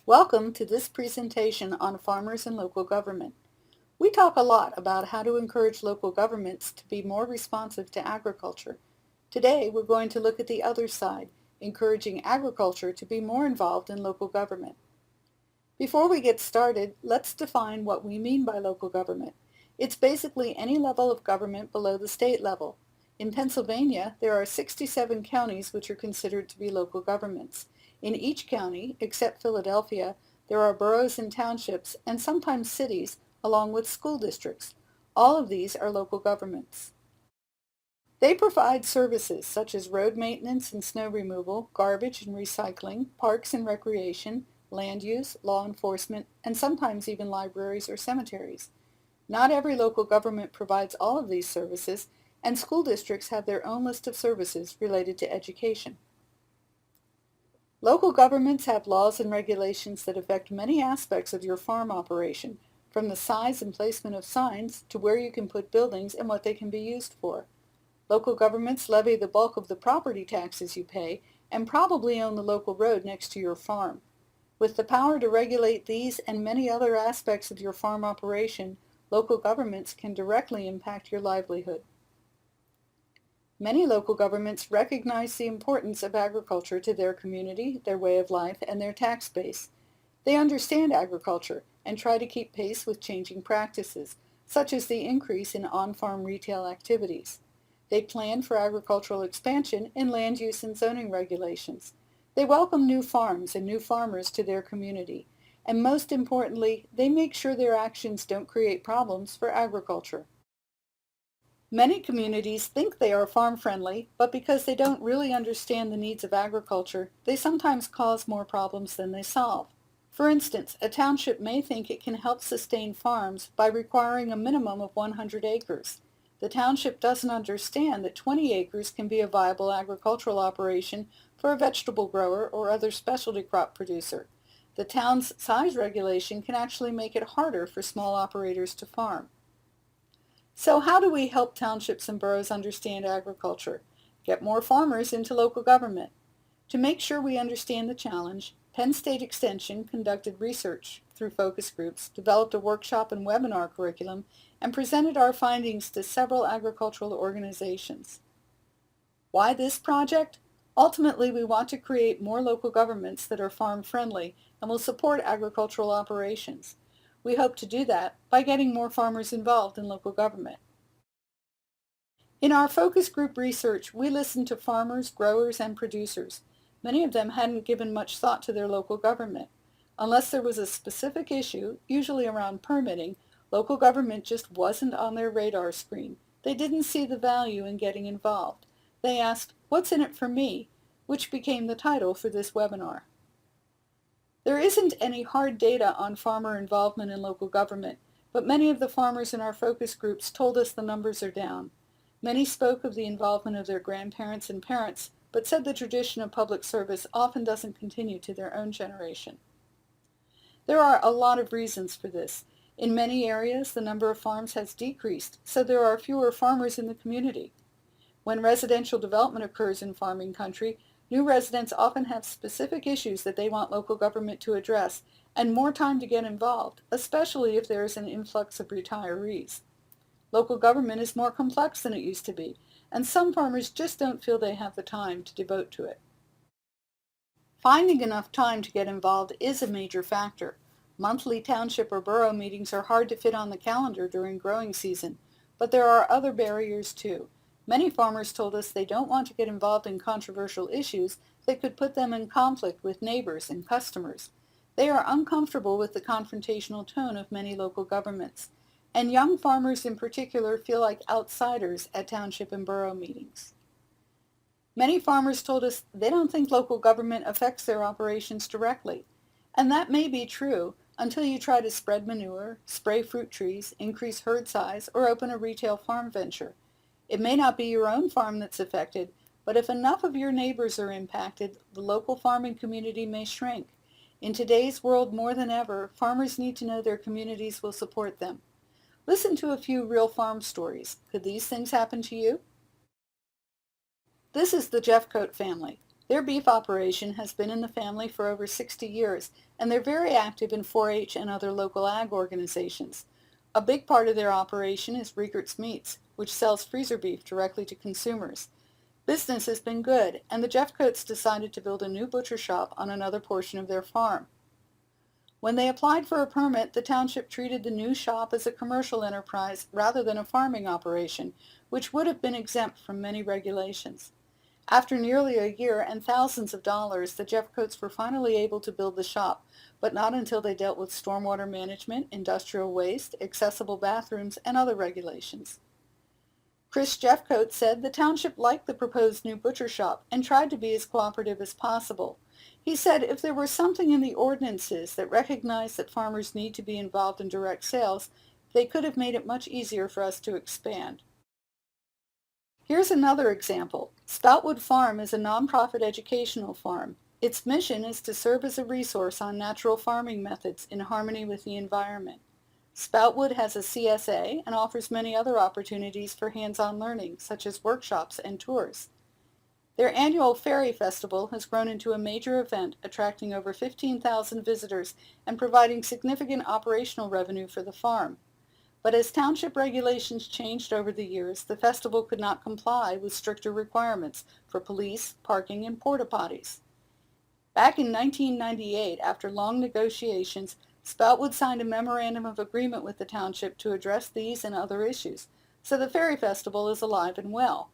Welcome to this presentation on farmers and local government. We talk a lot about how to encourage local governments to be more responsive to agriculture. Today, we're going to look at the other side, encouraging agriculture to be more involved in local government. Before we get started, let's define what we mean by local government. It's basically any level of government below the state level. In Pennsylvania, there are 67 counties which are considered to be local governments. In each county, except Philadelphia, there are boroughs and townships, and sometimes cities, along with school districts. All of these are local governments. They provide services such as road maintenance and snow removal, garbage and recycling, parks and recreation, land use, law enforcement, and sometimes even libraries or cemeteries. Not every local government provides all of these services, and school districts have their own list of services related to education. Local governments have laws and regulations that affect many aspects of your farm operation, from the size and placement of signs to where you can put buildings and what they can be used for. Local governments levy the bulk of the property taxes you pay and probably own the local road next to your farm. With the power to regulate these and many other aspects of your farm operation, local governments can directly impact your livelihood. Many local governments recognize the importance of agriculture to their community, their way of life, and their tax base. They understand agriculture and try to keep pace with changing practices, such as the increase in on-farm retail activities. They plan for agricultural expansion in land use and zoning regulations. They welcome new farms and new farmers to their community. And most importantly, they make sure their actions don't create problems for agriculture. Many communities think they are farm-friendly, but because they don't really understand the needs of agriculture, they sometimes cause more problems than they solve. For instance, a township may think it can help sustain farms by requiring a minimum of 100 acres. The township doesn't understand that 20 acres can be a viable agricultural operation for a vegetable grower or other specialty crop producer. The town's size regulation can actually make it harder for small operators to farm. So how do we help townships and boroughs understand agriculture? Get more farmers into local government. To make sure we understand the challenge, Penn State Extension conducted research through focus groups, developed a workshop and webinar curriculum, and presented our findings to several agricultural organizations. Why this project? Ultimately, we want to create more local governments that are farm-friendly and will support agricultural operations. We hope to do that by getting more farmers involved in local government. In our focus group research, we listened to farmers, growers, and producers. Many of them hadn't given much thought to their local government. Unless there was a specific issue, usually around permitting, local government just wasn't on their radar screen. They didn't see the value in getting involved. They asked, "What's in it for me?" which became the title for this webinar. There isn't any hard data on farmer involvement in local government, but many of the farmers in our focus groups told us the numbers are down. Many spoke of the involvement of their grandparents and parents, but said the tradition of public service often doesn't continue to their own generation. There are a lot of reasons for this. In many areas, the number of farms has decreased, so there are fewer farmers in the community. When residential development occurs in farming country, new residents often have specific issues that they want local government to address and more time to get involved, especially if there is an influx of retirees. Local government is more complex than it used to be, and some farmers just don't feel they have the time to devote to it. Finding enough time to get involved is a major factor. Monthly township or borough meetings are hard to fit on the calendar during growing season, but there are other barriers too. Many farmers told us they don't want to get involved in controversial issues that could put them in conflict with neighbors and customers. They are uncomfortable with the confrontational tone of many local governments, and young farmers in particular feel like outsiders at township and borough meetings. Many farmers told us they don't think local government affects their operations directly, and that may be true until you try to spread manure, spray fruit trees, increase herd size, or open a retail farm venture. It may not be your own farm that's affected, but if enough of your neighbors are impacted, the local farming community may shrink. In today's world more than ever, farmers need to know their communities will support them. Listen to a few real farm stories. Could these things happen to you? This is the Jeffcoat family. Their beef operation has been in the family for over 60 years, and they're very active in 4-H and other local ag organizations. A big part of their operation is Riegert's Meats, which sells freezer beef directly to consumers. Business has been good, and the Jeffcoats decided to build a new butcher shop on another portion of their farm. When they applied for a permit, the township treated the new shop as a commercial enterprise rather than a farming operation, which would have been exempt from many regulations. After nearly a year and thousands of dollars, the Jeffcoats were finally able to build the shop, but not until they dealt with stormwater management, industrial waste, accessible bathrooms, and other regulations. Chris Jeffcoat said the township liked the proposed new butcher shop and tried to be as cooperative as possible. He said if there were something in the ordinances that recognized that farmers need to be involved in direct sales, they could have made it much easier for us to expand. Here's another example. Spoutwood Farm is a nonprofit educational farm. Its mission is to serve as a resource on natural farming methods in harmony with the environment. Spoutwood has a CSA and offers many other opportunities for hands-on learning, such as workshops and tours. Their annual Fairy Festival has grown into a major event, attracting over 15,000 visitors and providing significant operational revenue for the farm. But as township regulations changed over the years, the festival could not comply with stricter requirements for police, parking, and porta potties. Back in 1998, after long negotiations, Spoutwood signed a memorandum of agreement with the township to address these and other issues, so the Fairy Festival is alive and well.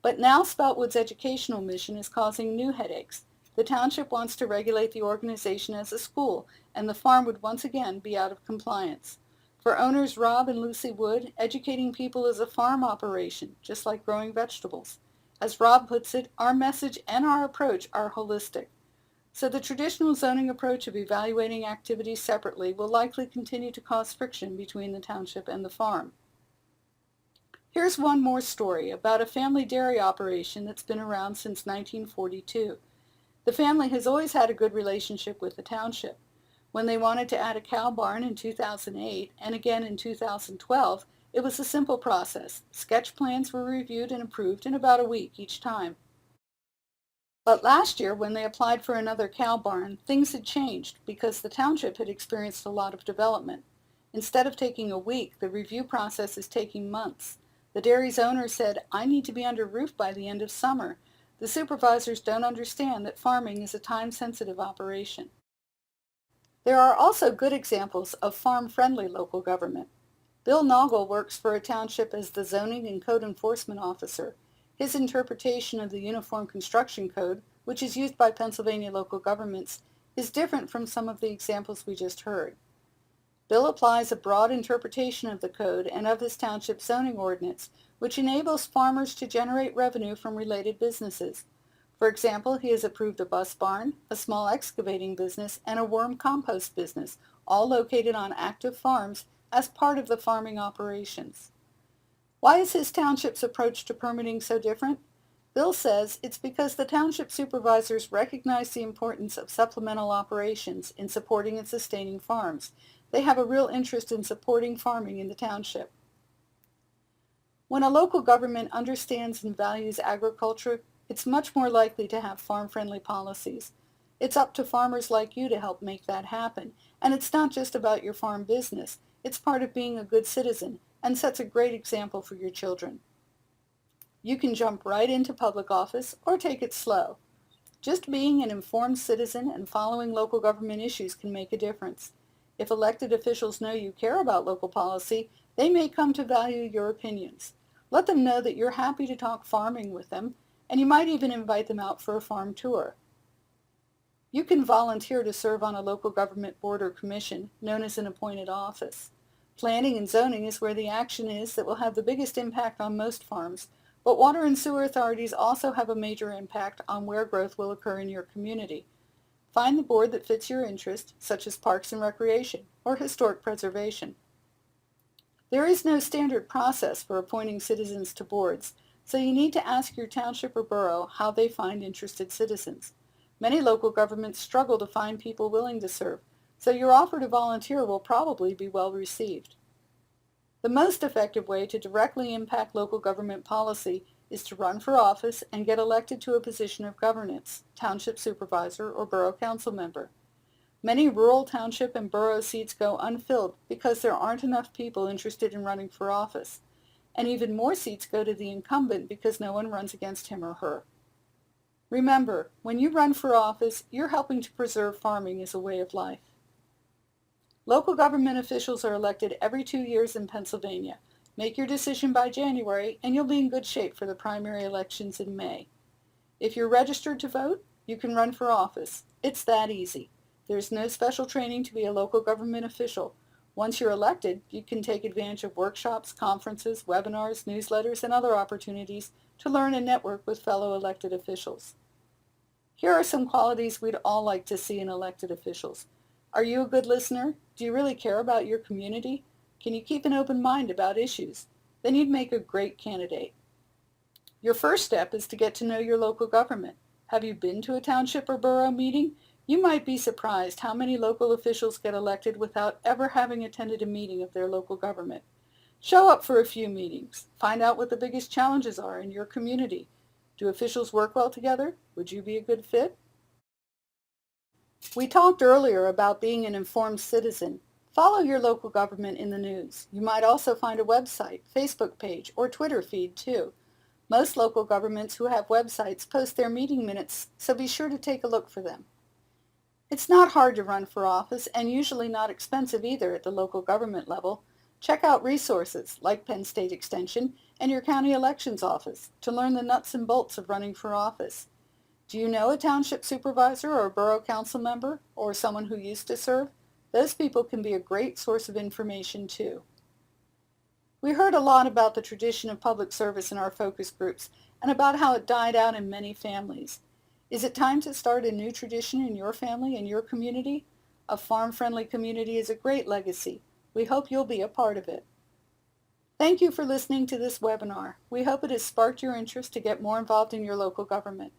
But now Spoutwood's educational mission is causing new headaches. The township wants to regulate the organization as a school, and the farm would once again be out of compliance. For owners Rob and Lucy Wood, educating people is a farm operation, just like growing vegetables. As Rob puts it, our message and our approach are holistic. So the traditional zoning approach of evaluating activities separately will likely continue to cause friction between the township and the farm. Here's one more story about a family dairy operation that's been around since 1942. The family has always had a good relationship with the township. When they wanted to add a cow barn in 2008 and again in 2012, it was a simple process. Sketch plans were reviewed and approved in about a week each time. But last year, when they applied for another cow barn, things had changed because the township had experienced a lot of development. Instead of taking a week, the review process is taking months. The dairy's owner said, "I need to be under roof by the end of summer." The supervisors don't understand that farming is a time-sensitive operation. There are also good examples of farm-friendly local government. Bill Naugle works for a township as the zoning and code enforcement officer. His interpretation of the Uniform Construction Code, which is used by Pennsylvania local governments, is different from some of the examples we just heard. Bill applies a broad interpretation of the code and of his township zoning ordinance, which enables farmers to generate revenue from related businesses. For example, he has approved a bus barn, a small excavating business, and a worm compost business, all located on active farms as part of the farming operations. Why is his township's approach to permitting so different? Bill says it's because the township supervisors recognize the importance of supplemental operations in supporting and sustaining farms. They have a real interest in supporting farming in the township. When a local government understands and values agriculture, it's much more likely to have farm-friendly policies. It's up to farmers like you to help make that happen. And it's not just about your farm business. It's part of being a good citizen and sets a great example for your children. You can jump right into public office or take it slow. Just being an informed citizen and following local government issues can make a difference. If elected officials know you care about local policy, they may come to value your opinions. Let them know that you're happy to talk farming with them, and you might even invite them out for a farm tour. You can volunteer to serve on a local government board or commission, known as an appointed office. Planning and zoning is where the action is that will have the biggest impact on most farms, but water and sewer authorities also have a major impact on where growth will occur in your community. Find the board that fits your interest, such as Parks and Recreation or Historic Preservation. There is no standard process for appointing citizens to boards, so you need to ask your township or borough how they find interested citizens. Many local governments struggle to find people willing to serve, so your offer to volunteer will probably be well received. The most effective way to directly impact local government policy is to run for office and get elected to a position of governance, township supervisor or borough council member. Many rural township and borough seats go unfilled because there aren't enough people interested in running for office. And even more seats go to the incumbent because no one runs against him or her. Remember, when you run for office, you're helping to preserve farming as a way of life. Local government officials are elected every 2 years in Pennsylvania. Make your decision by January and you'll be in good shape for the primary elections in May. If you're registered to vote, you can run for office. It's that easy. There's no special training to be a local government official. Once you're elected, you can take advantage of workshops, conferences, webinars, newsletters, and other opportunities to learn and network with fellow elected officials. Here are some qualities we'd all like to see in elected officials. Are you a good listener? Do you really care about your community? Can you keep an open mind about issues? Then you'd make a great candidate. Your first step is to get to know your local government. Have you been to a township or borough meeting? You might be surprised how many local officials get elected without ever having attended a meeting of their local government. Show up for a few meetings. Find out what the biggest challenges are in your community. Do officials work well together? Would you be a good fit? We talked earlier about being an informed citizen. Follow your local government in the news. You might also find a website, Facebook page, or Twitter feed too. Most local governments who have websites post their meeting minutes, so be sure to take a look for them. It's not hard to run for office and usually not expensive either at the local government level. Check out resources like Penn State Extension and your county elections office to learn the nuts and bolts of running for office. Do you know a township supervisor or a borough council member or someone who used to serve? Those people can be a great source of information too. We heard a lot about the tradition of public service in our focus groups and about how it died out in many families. Is it time to start a new tradition in your family and your community? A farm-friendly community is a great legacy. We hope you'll be a part of it. Thank you for listening to this webinar. We hope it has sparked your interest to get more involved in your local government.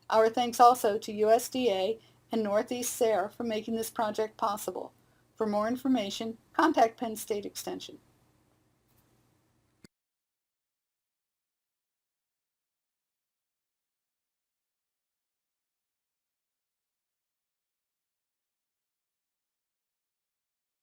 Our thanks also to USDA and Northeast SARE for making this project possible. For more information, contact Penn State Extension.